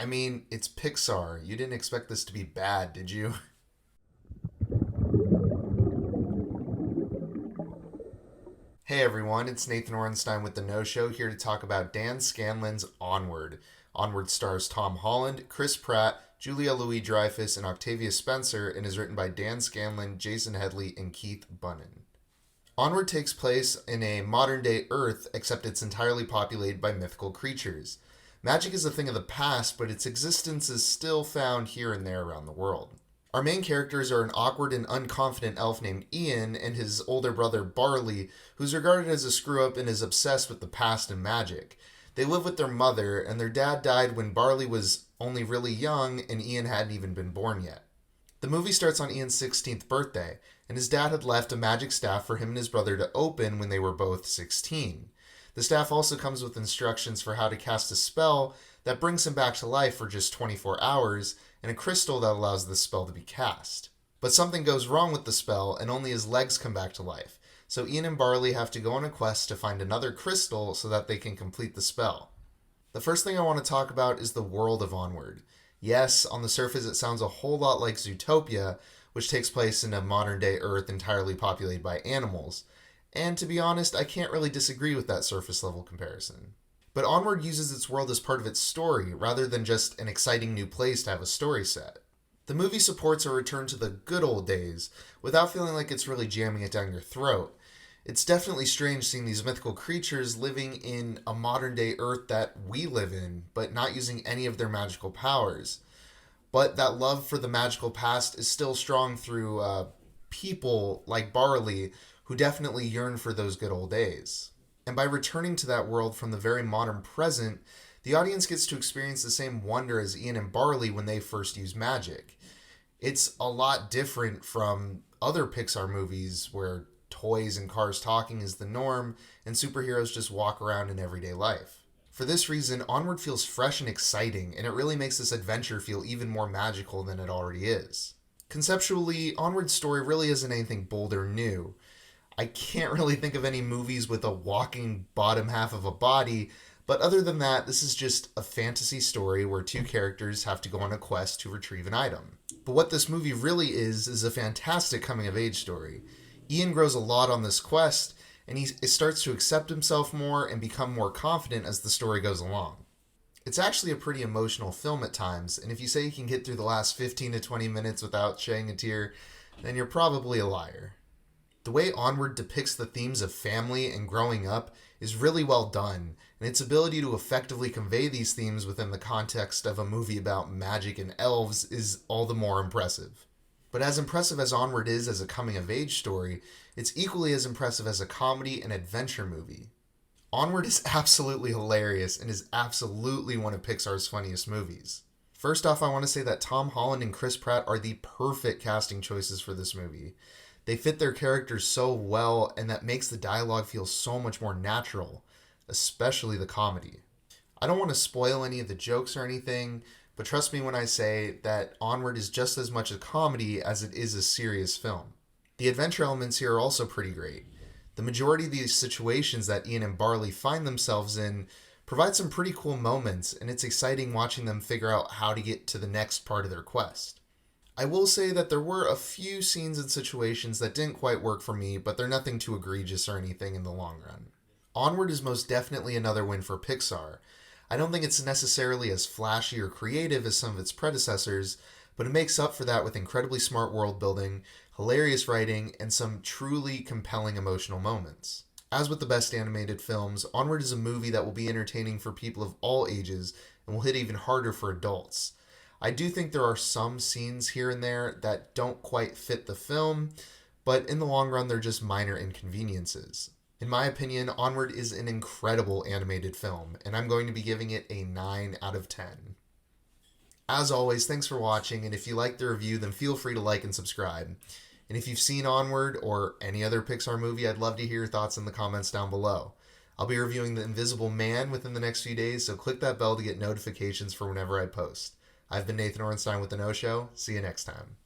I mean, it's Pixar. You didn't expect this to be bad, did you? Hey everyone, it's Nathan Orenstein with The No Show here to talk about Dan Scanlon's Onward. Onward stars Tom Holland, Chris Pratt, Julia Louis-Dreyfus, and Octavia Spencer and is written by Dan Scanlon, Jason Headley, and Keith Bunnan. Onward takes place in a modern-day Earth, except it's entirely populated by mythical creatures. Magic is a thing of the past, but its existence is still found here and there around the world. Our main characters are an awkward and unconfident elf named Ian and his older brother Barley, who's regarded as a screw-up and is obsessed with the past and magic. They live with their mother, and their dad died when Barley was only really young and Ian hadn't even been born yet. The movie starts on Ian's 16th birthday, and his dad had left a magic staff for him and his brother to open when they were both 16. The staff also comes with instructions for how to cast a spell that brings him back to life for just 24 hours, and a crystal that allows the spell to be cast. But something goes wrong with the spell, and only his legs come back to life. So Ian and Barley have to go on a quest to find another crystal so that they can complete the spell. The first thing I want to talk about is the world of Onward. Yes, on the surface it sounds a whole lot like Zootopia, which takes place in a modern-day Earth entirely populated by animals. And to be honest, I can't really disagree with that surface-level comparison. But Onward uses its world as part of its story, rather than just an exciting new place to have a story set. The movie supports a return to the good old days, without feeling like it's really jamming it down your throat. It's definitely strange seeing these mythical creatures living in a modern-day Earth that we live in, but not using any of their magical powers. But that love for the magical past is still strong through people like Barley, who definitely yearn for those good old days. And by returning to that world from the very modern present, the audience gets to experience the same wonder as Ian and Barley when they first use magic. It's a lot different from other Pixar movies where toys and cars talking is the norm and superheroes just walk around in everyday life. For this reason, Onward feels fresh and exciting, and it really makes this adventure feel even more magical than it already is. Conceptually, Onward's story really isn't anything bold or new. I can't really think of any movies with a walking bottom half of a body, but other than that, this is just a fantasy story where two characters have to go on a quest to retrieve an item. But what this movie really is a fantastic coming-of-age story. Ian grows a lot on this quest, and he starts to accept himself more and become more confident as the story goes along. It's actually a pretty emotional film at times, and if you say you can get through the last 15 to 20 minutes without shedding a tear, then you're probably a liar. The way Onward depicts the themes of family and growing up is really well done, and its ability to effectively convey these themes within the context of a movie about magic and elves is all the more impressive. But as impressive as Onward is as a coming-of-age story, it's equally as impressive as a comedy and adventure movie. Onward is absolutely hilarious and is absolutely one of Pixar's funniest movies. First off, I want to say that Tom Holland and Chris Pratt are the perfect casting choices for this movie. They fit their characters so well, and that makes the dialogue feel so much more natural, especially the comedy. I don't want to spoil any of the jokes or anything, but trust me when I say that Onward is just as much a comedy as it is a serious film. The adventure elements here are also pretty great. The majority of these situations that Ian and Barley find themselves in provide some pretty cool moments, and it's exciting watching them figure out how to get to the next part of their quest. I will say that there were a few scenes and situations that didn't quite work for me, but they're nothing too egregious or anything in the long run. Onward is most definitely another win for Pixar. I don't think it's necessarily as flashy or creative as some of its predecessors, but it makes up for that with incredibly smart world building, hilarious writing, and some truly compelling emotional moments. As with the best animated films, Onward is a movie that will be entertaining for people of all ages and will hit even harder for adults. I do think there are some scenes here and there that don't quite fit the film, but in the long run they're just minor inconveniences. In my opinion, Onward is an incredible animated film, and I'm going to be giving it a 9 out of 10. As always, thanks for watching, and if you liked the review, then feel free to like and subscribe. And if you've seen Onward or any other Pixar movie, I'd love to hear your thoughts in the comments down below. I'll be reviewing The Invisible Man within the next few days, so click that bell to get notifications for whenever I post. I've been Nathan Orenstein with The No Show. See you next time.